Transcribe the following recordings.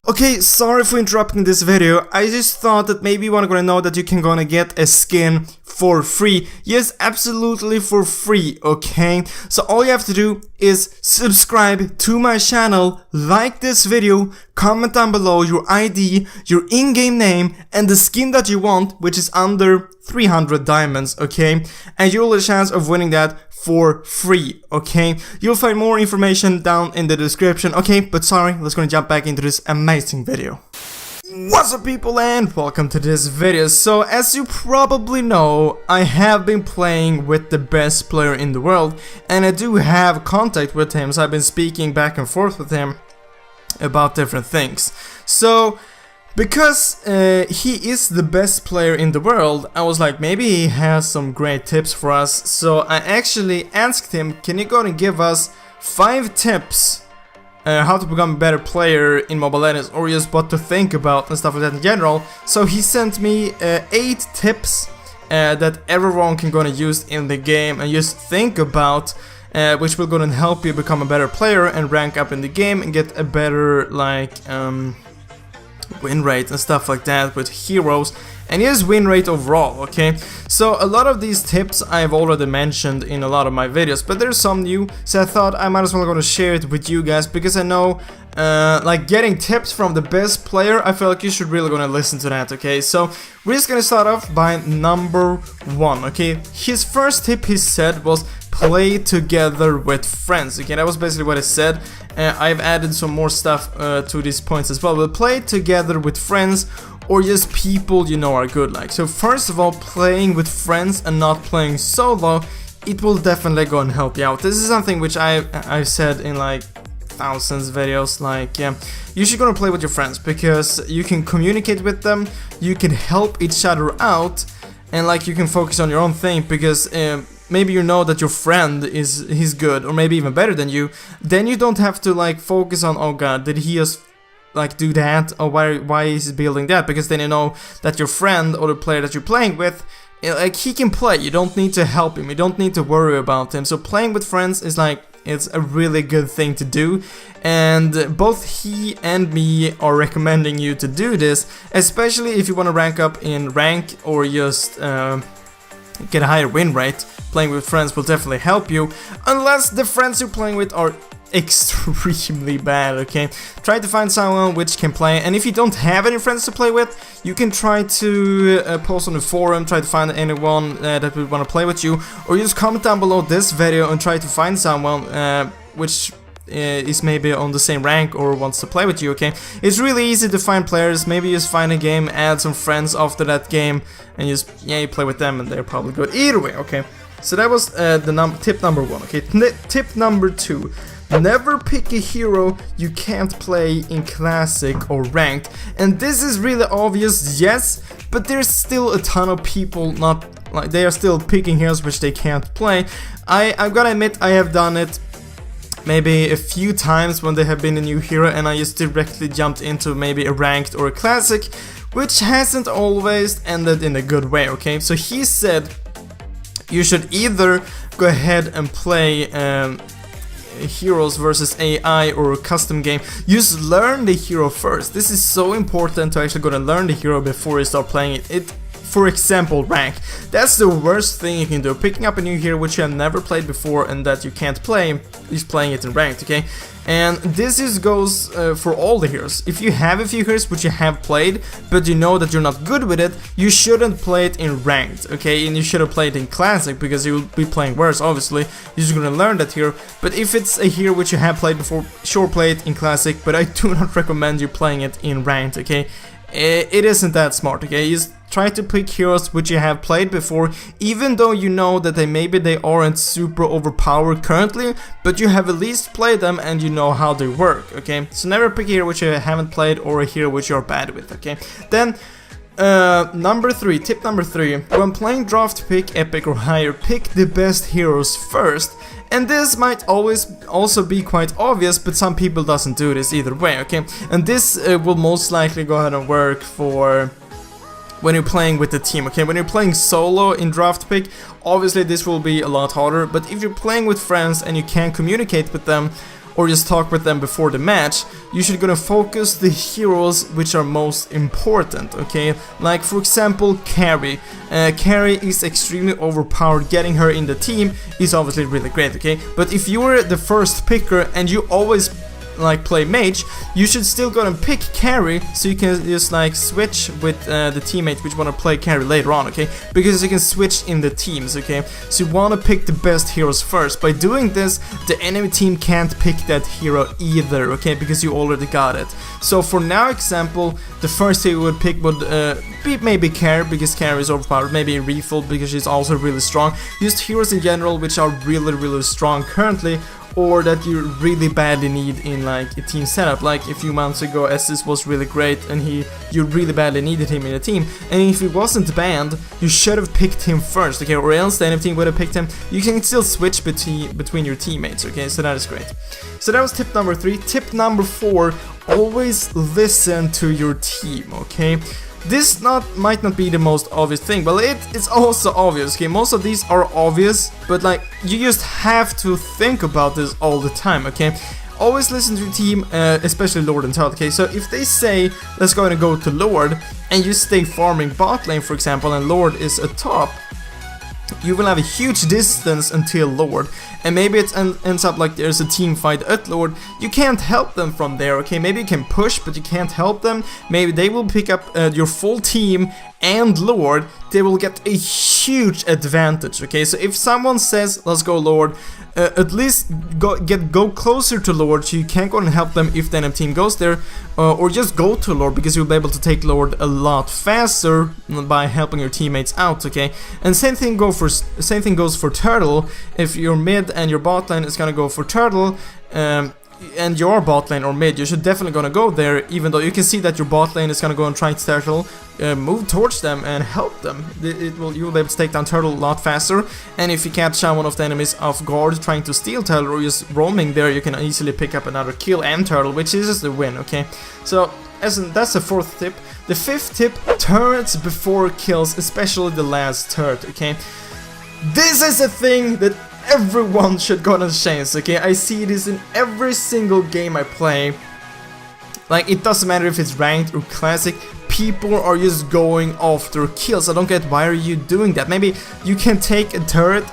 Okay, sorry for interrupting this video. I just thought that maybe you wanna know that you can gonna get a skin for free. Yes, absolutely for free, okay? So all you have to do is subscribe to my channel, like this video, comment down below your ID, your in-game name, and the skin that you want, which is under 300 diamonds, okay? And you'll have a chance of winning that for free, okay? You'll find more information down in the description, okay? But sorry, let's gonna jump back into this amazing video. What's up, people, and welcome to this video. So as you probably know, I have been playing with the best player in the world, and I do have contact with him, so I've been speaking back and forth with him about different things. So because he is the best player in the world, I was like, maybe he has some great tips for us. So I actually asked him, can you go and give us 5 tips how to become a better player in Mobile Legends, or just what to think about and stuff like that in general. So he sent me 8 tips that everyone can gonna use in the game and just think about, which will gonna help you become a better player and rank up in the game and get a better win rate and stuff like that with heroes, and his win rate overall, okay? So a lot of these tips I've already mentioned in a lot of my videos, but there's some new, so I thought I might as well go to share it with you guys, because I know like getting tips from the best player, I feel like you should really gonna listen to that, okay? So we're just gonna start off by number 1, okay? His first tip, he said, was play together with friends, okay? That was basically what he said. I've added some more stuff to these points as well, but play together with friends or just people you know are good like. So first of all, playing with friends and not playing solo, it will definitely go and help you out. This is something which I've said in like thousands of videos, like you should go and play with your friends, because you can communicate with them, you can help each other out, and like you can focus on your own thing, because maybe you know that your friend he's good, or maybe even better than you. Then you don't have to like focus on, oh god, did he just like do that, or why is he building that, because then you know that your friend or the player that you're playing with, like, he can play. You don't need to help him, you don't need to worry about him. So playing with friends is like, it's a really good thing to do, and both he and me are recommending you to do this, especially if you want to rank up in rank or just get a higher win rate. Playing with friends will definitely help you, unless the friends you're playing with are extremely bad, okay? Try to find someone which can play, and if you don't have any friends to play with, you can try to post on the forum, try to find anyone that would want to play with you, or just comment down below this video and try to find someone which is maybe on the same rank or wants to play with you, okay? It's really easy to find players. Maybe just find a game, add some friends after that game, and just, yeah, you play with them and they're probably good either way, okay? So that was tip number 1, okay? Tip number 2. Never pick a hero you can't play in Classic or Ranked. And this is really obvious, yes, but there's still a ton of people not, like, they are still picking heroes which they can't play. I've gotta admit, I have done it maybe a few times when there have been a new hero, and I just directly jumped into maybe a Ranked or a Classic, which hasn't always ended in a good way, okay? So he said you should either go ahead and play heroes versus AI or a custom game. Just learn the hero first. This is so important to actually go and learn the hero before you start playing it. For example, rank. That's the worst thing you can do. Picking up a new hero which you have never played before and that you can't play, is playing it in ranked, okay? And this goes for all the heroes. If you have a few heroes which you have played, but you know that you're not good with it, you shouldn't play it in ranked, okay? And you shouldn't play it in classic, because you'll be playing worse, obviously. You're just gonna learn that hero. But if it's a hero which you have played before, sure, play it in classic, but I do not recommend you playing it in ranked, okay? It isn't that smart, okay? Just try to pick heroes which you have played before, even though you know that maybe they aren't super overpowered currently, but you have at least played them and you know how they work, okay? So never pick a hero which you haven't played or a hero which you're bad with, okay? Then number 3, tip number 3, when playing draft pick, epic or higher, pick the best heroes first. And this might always also be quite obvious, but some people doesn't do this either way, okay? And this will most likely go ahead and work for when you're playing with the team, okay? When you're playing solo in draft pick, obviously this will be a lot harder, but if you're playing with friends and you can communicate with them, or just talk with them before the match, you should gonna focus the heroes which are most important, okay? Like for example, Carrie. Carrie is extremely overpowered. Getting her in the team is obviously really great, okay? But if you were the first picker and you always like play mage, you should still go and pick carry, so you can just like switch with the teammates which want to play carry later on, okay? Because you can switch in the teams, okay? So you want to pick the best heroes first. By doing this, the enemy team can't pick that hero either, okay? Because you already got it. So for now example, the first hero would pick would be maybe Carrie, because Carrie is overpowered, maybe Refill because she's also really strong. Just heroes in general which are really strong currently, or that you really badly need in like a team setup. Like a few months ago, Estus was really great and you really badly needed him in a team, and if he wasn't banned, you should have picked him first, okay? Or else the enemy team would have picked him. You can still switch between your teammates, okay? So that is great. So that was tip number 3. Tip number 4, always listen to your team, okay? This might not be the most obvious thing, but it's also obvious, okay? Most of these are obvious, but like, you just have to think about this all the time, okay? Always listen to your team, especially Lord and Turtle, okay? So if they say, let's go and go to Lord, and you stay farming bot lane, for example, and Lord is at top, you will have a huge distance until Lord, and maybe it ends up like there's a team fight at Lord. You can't help them from there, okay? Maybe you can push, but you can't help them. Maybe they will pick up your full team and Lord. They will get a huge advantage, okay? So if someone says, let's go Lord, at least go closer to Lord, so you can't go and help them if the enemy team goes there, or just go to Lord, because you'll be able to take Lord a lot faster by helping your teammates out, okay? And same thing goes for Turtle. If you're mid and your bot lane is gonna go for Turtle, and your bot lane or mid, you should definitely gonna go there, even though you can see that your bot lane is gonna go and try to Turtle, move towards them and help them. You will be able to take down Turtle a lot faster, and if you catch one of the enemies off guard trying to steal Turtle or just roaming there, you can easily pick up another kill and Turtle, which is the win, okay? So that's the 4th tip. The 5th tip, turrets before kills, especially the last turret, okay? This is a thing that everyone should go on chance, okay? I see this in every single game I play. Like, it doesn't matter if it's ranked or classic, people are just going after kills. I don't get, why are you doing that? Maybe you can take a turret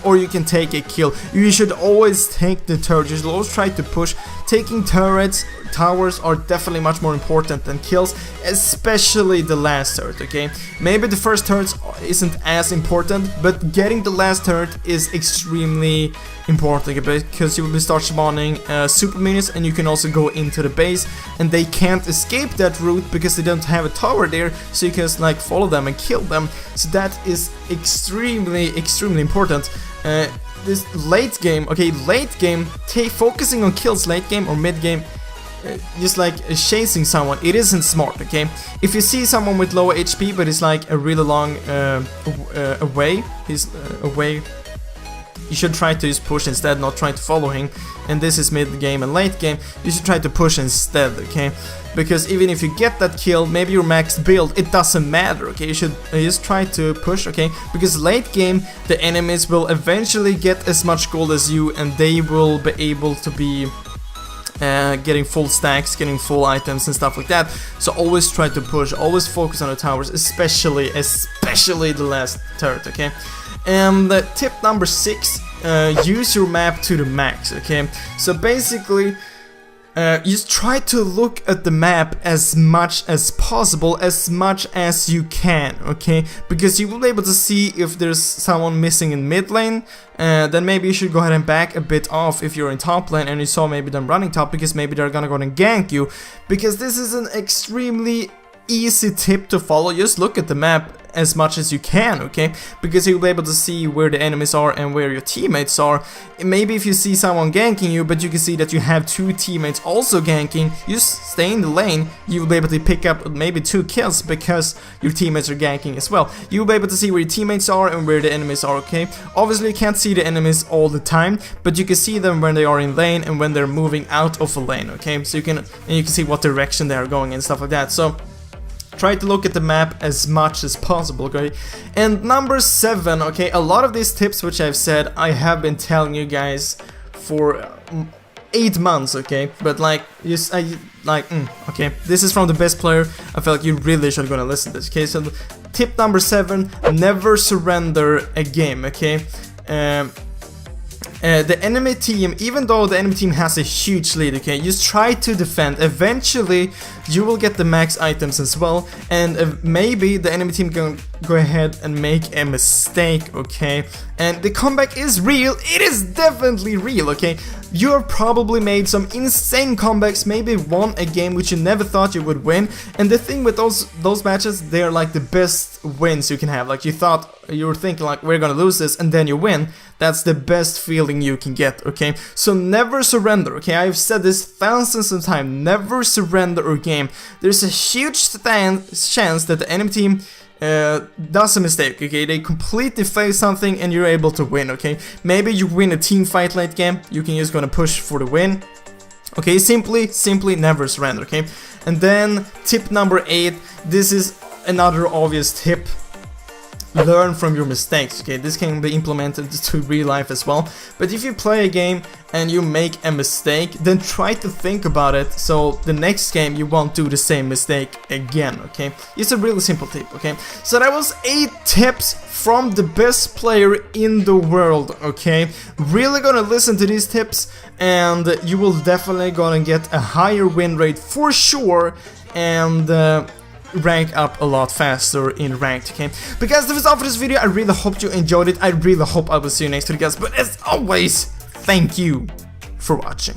or you can take a kill. You should always take the turret. You should always try to push. Taking turrets, towers are definitely much more important than kills, especially the last turret, okay? Maybe the first turret isn't as important, but getting the last turret is extremely important, okay? Because you will start spawning super minions, and you can also go into the base, and they can't escape that route because they don't have a tower there, so you can like follow them and kill them. So that is extremely important. This late game, okay, late game, focusing on kills late game or mid game, just like chasing someone, it isn't smart, okay? If you see someone with low HP but it's like a really long away, you should try to just push instead, not try to follow him. And this is mid game and late game, you should try to push instead, okay? Because even if you get that kill, maybe your max build, it doesn't matter, okay? You should just try to push, okay? Because late game, the enemies will eventually get as much gold as you, and they will be able to be getting full stacks, getting full items and stuff like that. So always try to push, always focus on the towers, especially the last turret, okay? And tip number 6, use your map to the max, okay? So basically, just try to look at the map as much as possible, as much as you can, okay? Because you will be able to see if there's someone missing in mid lane, then maybe you should go ahead and back a bit off if you're in top lane and you saw maybe them running top, because maybe they're gonna go and gank you. Because this is an extremely easy tip to follow. Just look at the map as much as you can, okay? Because you'll be able to see where the enemies are and where your teammates are. Maybe if you see someone ganking you, but you can see that you have 2 teammates also ganking, you stay in the lane, you'll be able to pick up maybe 2 kills because your teammates are ganking as well. You'll be able to see where your teammates are and where the enemies are, okay? Obviously you can't see the enemies all the time, but you can see them when they are in lane and when they're moving out of a lane, okay? So you can see what direction they are going and stuff like that. So try to look at the map as much as possible, okay? And number 7, okay, a lot of these tips which I've said, I have been telling you guys for 8 months, okay? But like, okay, this is from the best player. I feel like you really should gonna listen to this, okay? So tip number 7, never surrender a game, okay? The enemy team, even though the enemy team has a huge lead, okay, just try to defend. Eventually, you will get the max items as well, and maybe the enemy team can go ahead and make a mistake, okay? And the comeback is real. It is definitely real, okay? You have probably made some insane comebacks, maybe won a game which you never thought you would win. And the thing with those matches, they're like the best wins you can have. Like you were thinking like, we're gonna lose this, and then you win. That's the best feeling you can get, okay? So never surrender, okay? I've said this thousands of times. Never surrender a game. There's a huge chance that the enemy team does a mistake, okay? They completely fail something and you're able to win, okay? Maybe you win a team fight late game, you can just gonna push for the win. Okay, simply never surrender, okay? And then tip number 8, this is another obvious tip. Learn from your mistakes, okay? This can be implemented to real life as well. But if you play a game and you make a mistake, then try to think about it so the next game you won't do the same mistake again, okay? It's a really simple tip, okay? So that was 8 tips from the best player in the world, okay? Really gonna listen to these tips and you will definitely gonna get a higher win rate for sure, and rank up a lot faster in ranked, okay? But guys, that was all for this video. I really hope you enjoyed it. I really hope I will see you next video, guys. But as always, thank you for watching.